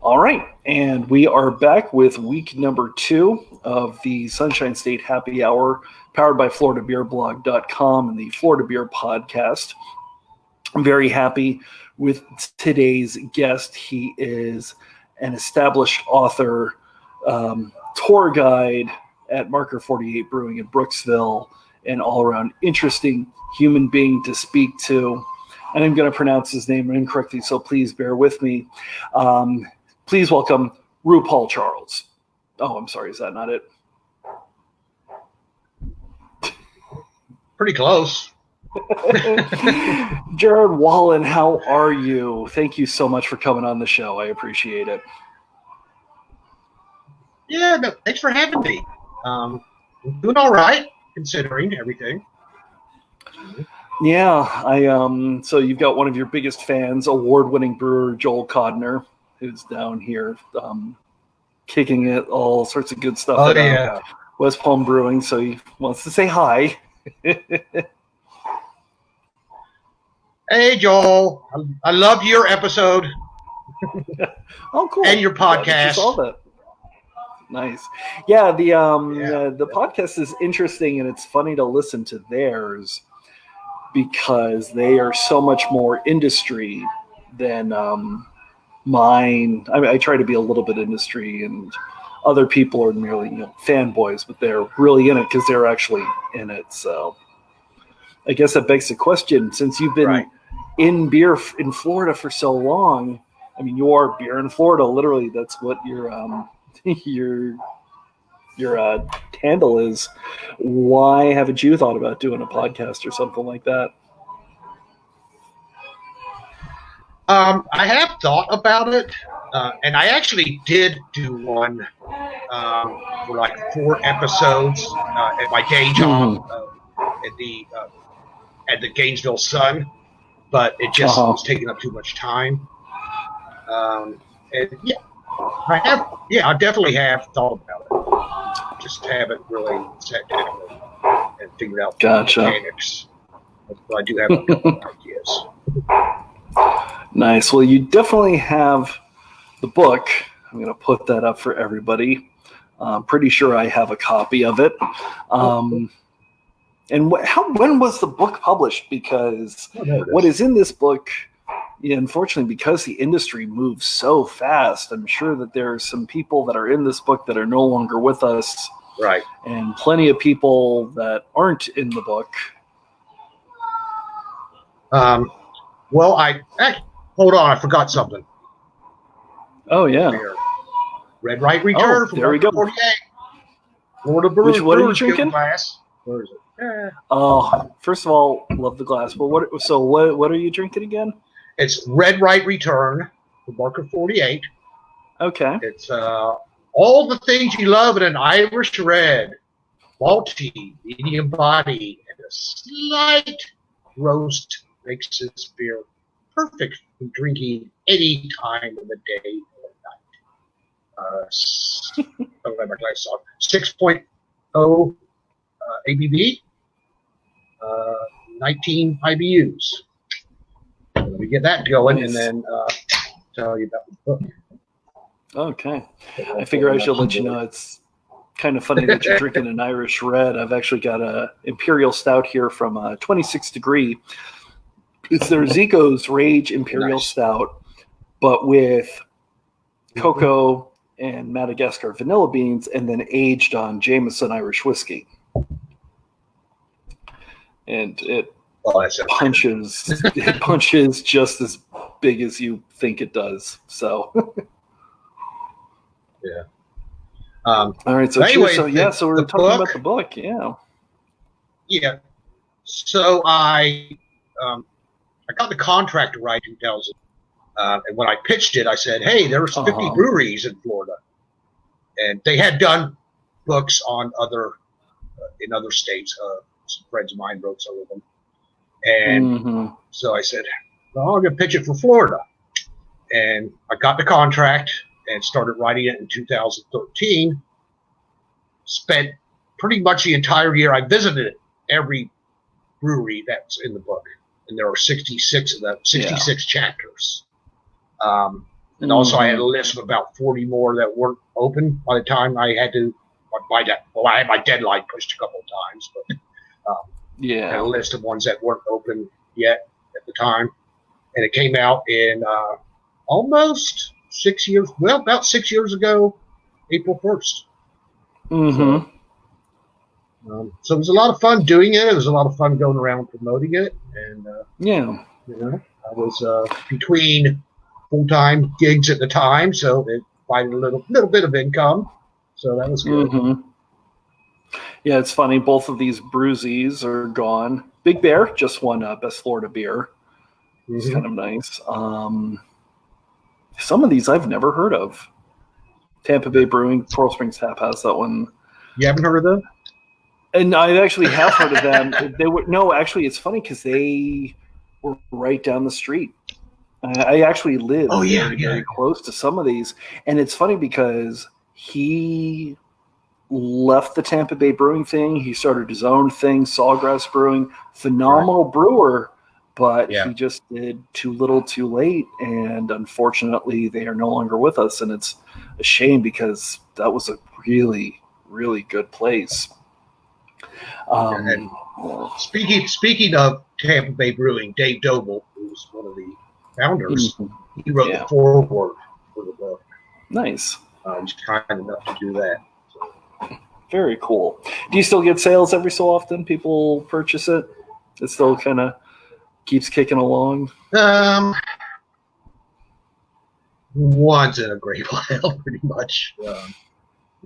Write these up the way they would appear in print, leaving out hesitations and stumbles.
All right, and we are back with week number 2 of the Sunshine State Happy Hour, powered by FloridaBeerBlog.com and the Florida Beer Podcast. I'm very happy with today's guest. He is an established author, tour guide at Marker 48 Brewing in Brooksville, an all-around interesting human being to speak to. And I'm going to pronounce his name incorrectly, so please bear with me. Please welcome RuPaul Charles. Oh, I'm sorry. Is that not it? Pretty close. Gerard Walen, how are you? Thank you so much for coming on the show. I appreciate it. Yeah, no, thanks for having me. I'm doing all right, considering everything. Yeah, so you've got one of your biggest fans, award-winning brewer Joel Codner, who's down here kicking it, all sorts of good stuff at West Palm Brewing, so he wants to say hi. Hey, Joel. I love your episode. Oh, cool. And your podcast. I saw that. Nice. Yeah, the podcast is interesting, and it's funny to listen to theirs because they are so much more industry than mine. I mean, I try to be a little bit industry, and other people are merely fanboys, but they're really in it because they're actually in it. So I guess that begs the question, since you've been in beer in Florida for so long, I mean, you are beer in Florida, literally. That's what your handle is. Why haven't you thought about doing a podcast or something like that? I have thought about it, and I actually did do one for like 4 episodes at my day job at the Gainesville Sun, but it just was taking up too much time. And I definitely have thought about it. Just haven't really sat down and figured out the mechanics. But I do have a couple of ideas. Nice. Well, you definitely have the book. I'm going to put that up for everybody. I'm pretty sure I have a copy of it. And when was the book published? Because what is in this book, unfortunately, because the industry moves so fast, I'm sure that there are some people that are in this book that are no longer with us. Right. And plenty of people that aren't in the book. Well, hold on, I forgot something. Oh, yeah. Red Right Return from there we go. 48. Florida Brewers. What are you drinking? Glass. Where is it? Oh, first of all, love the glass. But what are you drinking again? It's Red Right Return from Marker 48. Okay. It's all the things you love in an Irish red. Malty, medium body, and a slight roast makes this beer perfect for drinking any time of the day or night. I don't have my glasses on. 6.0 ABV, 19 IBUs. Let me get that going and then tell you about the book. Okay. I figure I should let you know it's kind of funny that you're drinking an Irish red. I've actually got a Imperial Stout here from 26 Degree. It's their Zico's Rage Imperial Stout, but with cocoa and Madagascar vanilla beans and then aged on Jameson Irish whiskey. And it punches just as big as you think it does. So yeah. All right. So anyway, so we're talking about the book. Yeah. Yeah. So I got the contract to write in 2000. And when I pitched it, I said, hey, there's 50 breweries in Florida. And they had done books on in other states. Some friends of mine wrote some of them. And so I said, well, I'm going to pitch it for Florida. And I got the contract and started writing it in 2013. Spent pretty much the entire year. I visited every brewery that's in the book. And there are 66 of them, 66 chapters. And also I had a list of about 40 more that weren't open by the time I had to buy that. Well, I had my deadline pushed a couple of times, but I had a list of ones that weren't open yet at the time. And it came out in almost 6 years, well, about 6 years ago, April 1st. So it was a lot of fun doing it. It was a lot of fun going around promoting it. And, I was between full-time gigs at the time, so it provided a little bit of income. So that was good. Yeah, it's funny. Both of these brewsies are gone. Big Bear just won Best Florida Beer. It's kind of nice. Some of these I've never heard of. Tampa Bay Brewing, Coral Springs Tap has that one. You haven't heard of them? And I actually have heard of them. Actually, it's funny because they were right down the street. I actually live very close to some of these. And it's funny because he left the Tampa Bay Brewing thing. He started his own thing, Sawgrass Brewing. Phenomenal brewer, but he just did too little too late. And unfortunately, they are no longer with us. And it's a shame because that was a really, really good place. Speaking of Tampa Bay Brewing, Dave Doble, who's one of the founders, he wrote the foreword for the book. Nice. He's kind enough to do that. So. Very cool. Do you still get sales every so often? People purchase it? It still kind of keeps kicking along? Once in a great while, pretty much.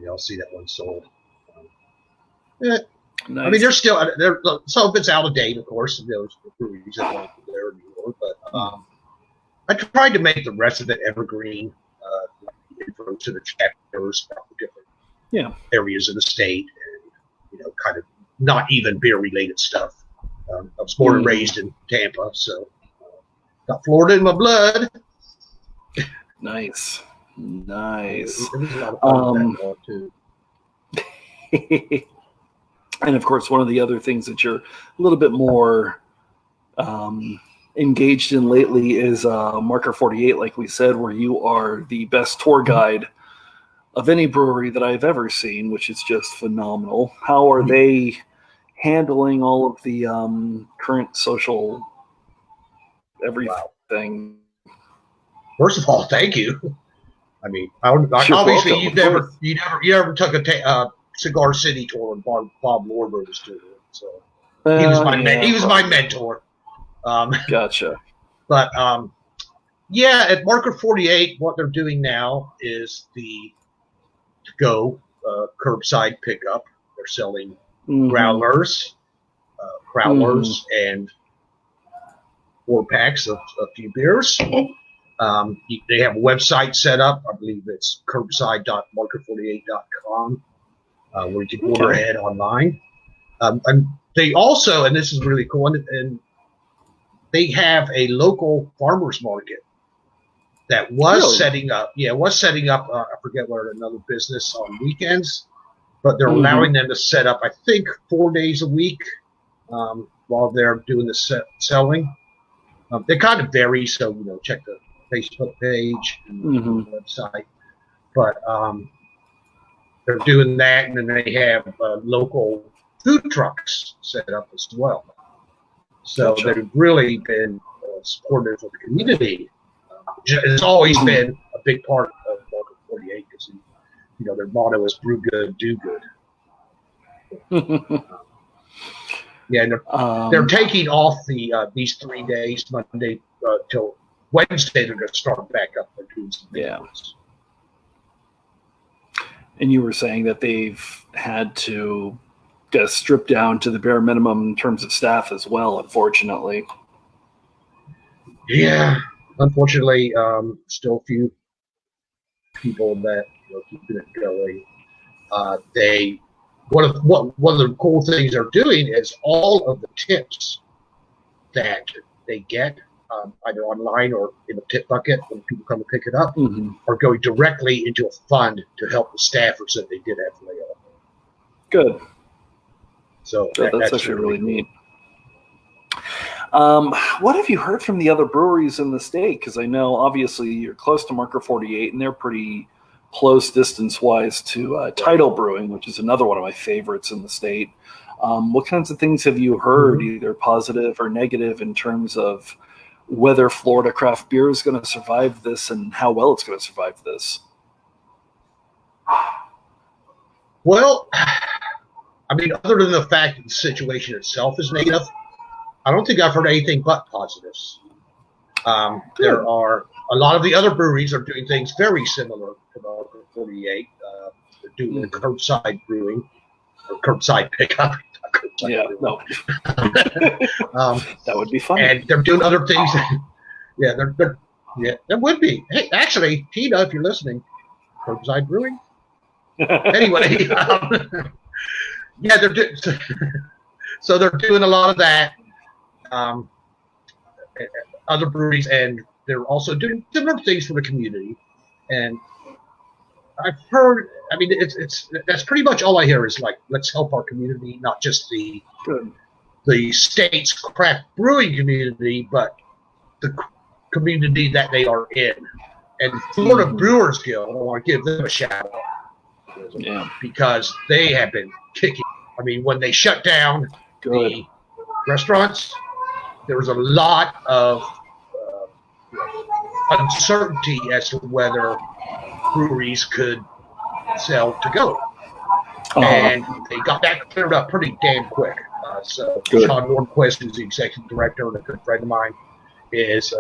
I'll see that one sold. Nice. I mean, some of it's out of date, of course. Those breweries that aren't there anymore. But I tried to make the rest of it evergreen, intro to the chapters about the different areas of the state, and kind of not even beer-related stuff. I was born and raised in Tampa, so got Florida in my blood. Nice. It was a lot of fun with that too. And of course, one of the other things that you're a little bit more engaged in lately is Marker 48, like we said, where you are the best tour guide of any brewery that I've ever seen, which is just phenomenal. How are they handling all of the current social everything? First of all, thank you. I mean, obviously you never took a Cigar City tour when Bob Lorber was doing it. So he was my mentor. Gotcha. But at Marker 48, what they're doing now is the to-go curbside pickup. They're selling growlers, and 4-packs of a few beers. They have a website set up. I believe it's curbside.marker48.com. Where you can order ahead online. And they also, and this is really cool, and they have a local farmers market that was setting up. Yeah, I forget what, another business on weekends, but they're allowing them to set up, I think, 4 days a week while they're doing the selling. They kind of vary, so check the Facebook page and the website, but. They're doing that, and then they have local food trucks set up as well. So they've really been supportive of the community. It's always been a big part of Market 48 because their motto is "Brew good, do good." And they're taking off these 3 days, Monday till Wednesday. They're going to start back up. They're doing some things. And you were saying that they've had to strip down to the bare minimum in terms of staff as well, unfortunately. Yeah, unfortunately, still a few people that keeping it going. One of the cool things they're doing is all of the tips that they get, either online or in the tip bucket when people come to pick it up, are going directly into a fund to help the staffers that they did have to lay off. Good. So that's actually really neat. What have you heard from the other breweries in the state? Because I know obviously you're close to Marker 48, and they're pretty close distance-wise to Tidal Brewing, which is another one of my favorites in the state. What kinds of things have you heard, either positive or negative, in terms of whether Florida craft beer is going to survive this and how well it's going to survive this? Well, I mean, other than the fact that the situation itself is negative, I don't think I've heard anything but positives. There are a lot of the other breweries are doing things very similar to Marker 48. They're doing the curbside brewing or curbside pickup. Yeah, no. That would be fun. And they're doing other things. Yeah, that would be. Hey, actually, Tina, if you're listening, curbside brewing. Anyway, yeah, so they're doing a lot of that. Other breweries, and they're also doing different things for the community. And I've heard, I mean, that's pretty much all I hear is like, let's help our community, not just the state's craft brewing community, but the community that they are in. And Florida Brewers Guild, I want to give them a shout out because they have been kicking. I mean, when they shut down the restaurants, there was a lot of uncertainty as to whether breweries could sell to go. And they got that cleared up pretty damn quick. So Sean Norquist, who's the executive director and a good friend of mine, is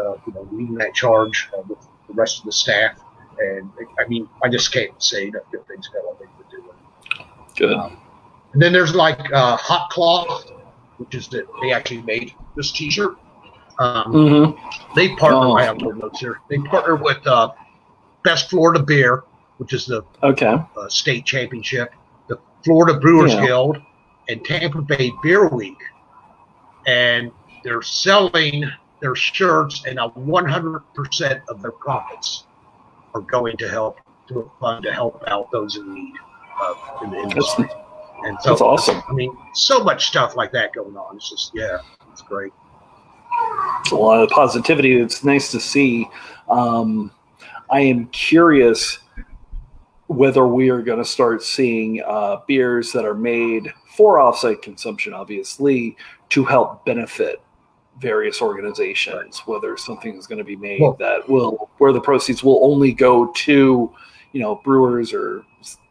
leading that charge with the rest of the staff. And I mean, I just can't say enough good things about what they were doing. Good. And then there's like Hot Cloth, which is that they actually made this T-shirt. They partner. I have no notes here. They partner with Best Florida Beer, which is the state championship, the Florida Brewers Guild, and Tampa Bay Beer Week, and they're selling their shirts, and 100% of their profits are going to help to a fund to help out those in need in the industry. And so, that's awesome. I mean, so much stuff like that going on. It's just, it's great. It's a lot of positivity. It's nice to see. I am curious whether we are going to start seeing beers that are made for offsite consumption, obviously, to help benefit various organizations, whether something is going to be made where the proceeds will only go to, brewers or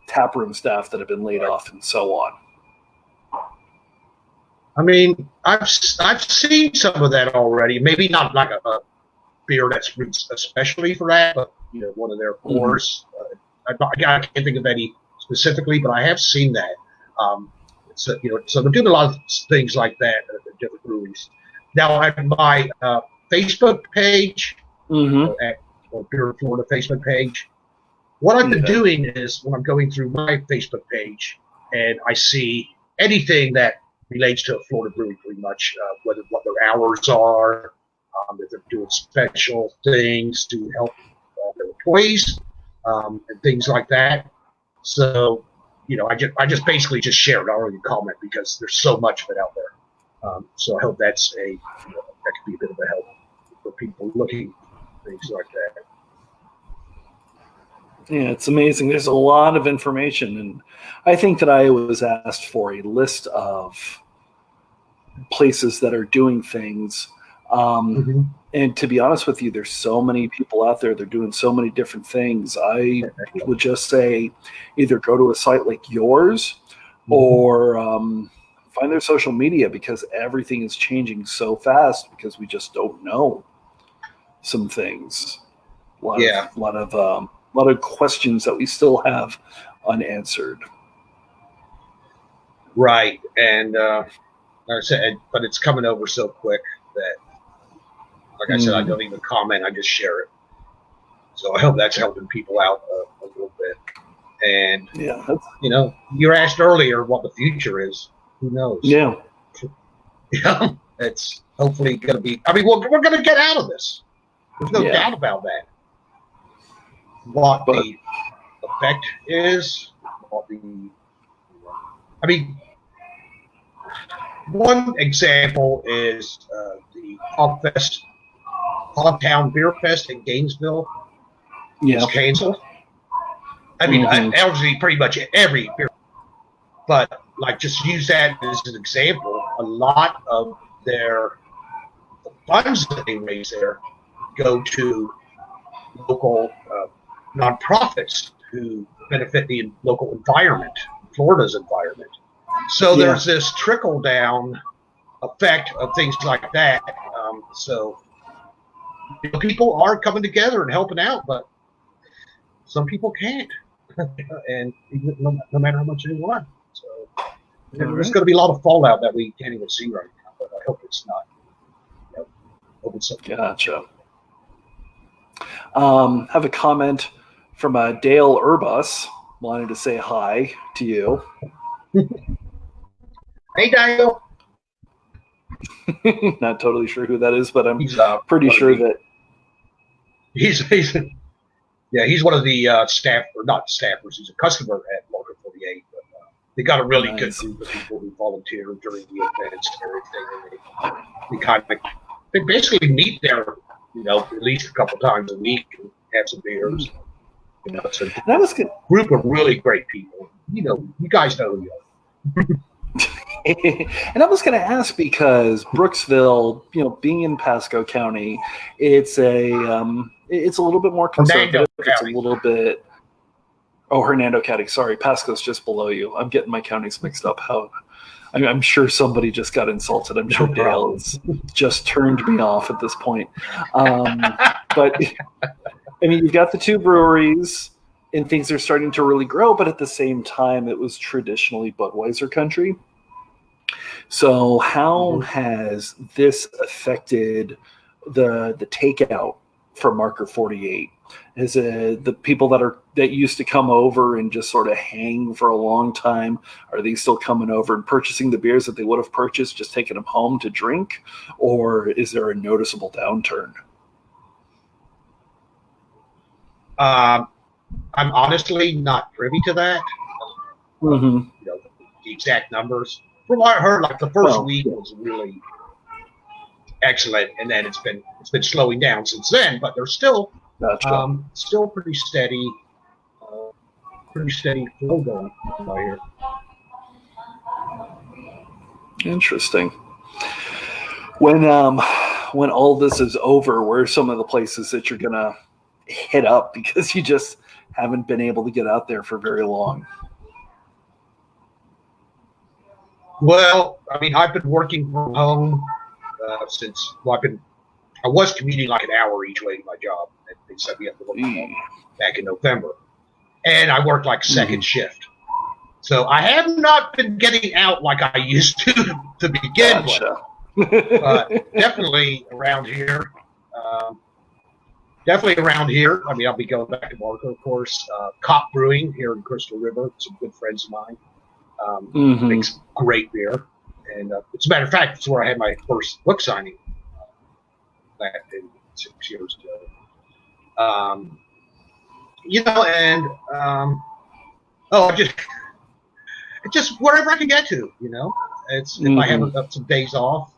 taproom staff that have been laid off and so on. I mean, I've seen some of that already. Maybe not like a beer that's especially for that, but one of their pours. I can't think of any specifically, but I have seen that. So they're doing a lot of things like that at different breweries. Now, at my Facebook page, or Beer Florida Facebook page, what I've been doing is when I'm going through my Facebook page and I see anything that relates to a Florida brewery, pretty much, what their hours are, if they're doing special things to help their employees, and things like that. So, I just basically just share it. I don't even comment because there's so much of it out there. So I hope that's that could be a bit of a help for people looking at things like that. Yeah, it's amazing. There's a lot of information, and I think that I was asked for a list of places that are doing things. And to be honest with you, there's so many people out there. They're doing so many different things. I would just say either go to a site like yours or find their social media, because everything is changing so fast because we just don't know some things. A lot of questions that we still have unanswered. Right. And like I said, but it's coming over so quick that, like I said, I don't even comment. I just share it. So I hope that's helping people out a little bit. And, you asked earlier what the future is. Who knows? Yeah. It's hopefully going to be, I mean, we're going to get out of this. There's no doubt about that. What the effect is, one example is the Hogtown Beer Fest in Gainesville. Yeah. Was canceled. I mean, obviously, pretty much every beer, but like just use that as an example. A lot of the funds that they raise there go to local nonprofits who benefit the local environment, Florida's environment. So there's this trickle down effect of things like that. So people are coming together and helping out, but some people can't, and no matter how much they want. So there's going to be a lot of fallout that we can't even see right now. But I hope it's not. Gotcha. Have a comment from Dale Urbus. Wanted to say hi to you. Hey, Dale. Not totally sure who that is, but I'm pretty sure that he's one of the staff, or not staffers. He's a customer at Market 48. But they got a really good group of people who volunteer during the events and everything. They basically meet there, at least a couple times a week and have some beers. It's a group of really great people. You guys know who you are. And I was going to ask because Brooksville, being in Pasco County, it's a little bit more conservative. It's a little bit. Oh, Hernando County. Sorry, Pasco's just below you. I'm getting my counties mixed up. I'm sure somebody just got insulted. I'm sure Dale has just turned me off at this point. But I mean, you've got the two breweries, and things are starting to really grow. But at the same time, it was traditionally Budweiser country. So how has this affected the takeout for Marker 48? Is the people that used to come over and just sort of hang for a long time, are they still coming over and purchasing the beers that they would have purchased, just taking them home to drink? Or is there a noticeable downturn? I'm honestly not privy to that. The exact numbers. From what I heard, like the first week was really excellent, and then it's been slowing down since then. But they're still pretty steady flow going out here. Interesting. When all this is over, where are some of the places that you're gonna hit up because you just haven't been able to get out there for very long? Well, I mean, I've been working from home since I was commuting like an hour each way to my job. They set me up to work from home back in November, and I worked like second shift. So I have not been getting out like I used to begin with. But definitely around here. I mean, I'll be going back to Marco, of course. Cop Brewing here in Crystal River. Some good friends of mine. Makes great beer, and as a matter of fact, it's where I had my first book signing back in 6 years ago. Just wherever I can get to, It's if I have some days off,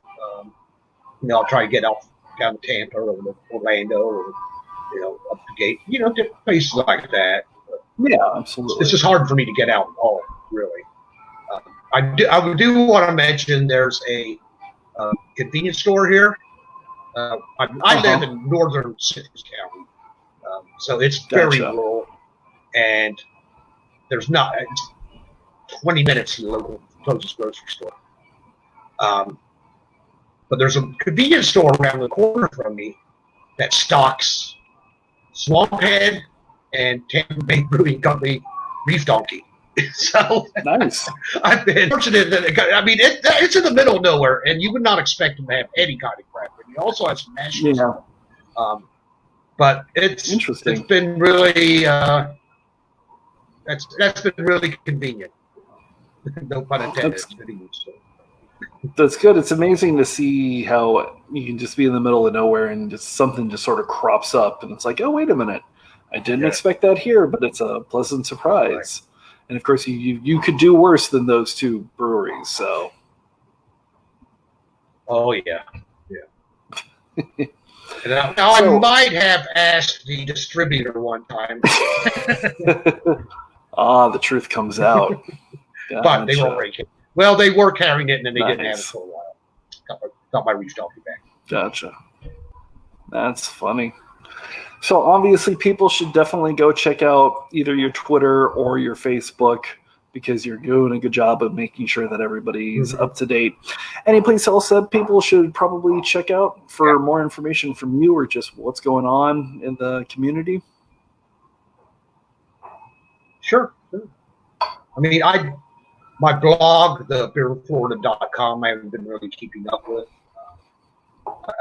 I'll try to get off down to Tampa or Orlando or up the gate, different places like that. But yeah, absolutely. It's just hard for me to get out at all, really. I do want to mention there's a convenience store here. I live in northern Citrus County, so it's very rural, and there's not 20 minutes to the local closest grocery store. But there's a convenience store around the corner from me that stocks Swamphead and Tampa Bay Brewing Company Reef Donkey. So nice. I've been fortunate that it's in the middle of nowhere, and you would not expect them to have any kind of crap. And you also have some national stuff. But it's interesting. It's been really that's been really convenient. No pun intended. That's good. It's amazing to see how you can just be in the middle of nowhere and just something just sort of crops up, and it's like, oh, wait a minute, I didn't expect that here, but it's a pleasant surprise. Right. And of course, you could do worse than those two breweries. So, Oh yeah, yeah. Now I might have asked the distributor one time, the truth comes out. but they were already. Well, they were carrying it, and then they didn't have it for a while. Got my reach off your back. Gotcha. That's funny. So obviously, people should definitely go check out either your Twitter or your Facebook, because you're doing a good job of making sure that everybody's up to date. Any place else that people should probably check out for more information from you, or just what's going on in the community? Sure. I mean, my blog, the beerflorida.com, I haven't been really keeping up with.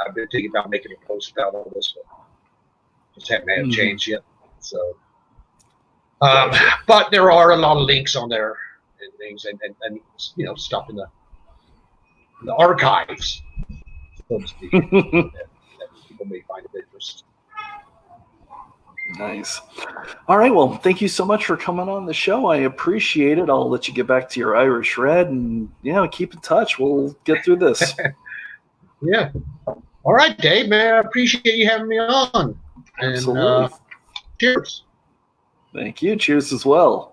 I've been thinking about making a post about all this, but just haven't had a chance yet. So, but there are a lot of links on there and things, and you know, stuff in the archives, so to speak, that people may find of interest. Nice. All right. Well, thank you so much for coming on the show. I appreciate it. I'll let you get back to your Irish Red, and keep in touch. We'll get through this. Yeah. All right, Dave, man. I appreciate you having me on. Absolutely. And cheers. Thank you. Cheers as well.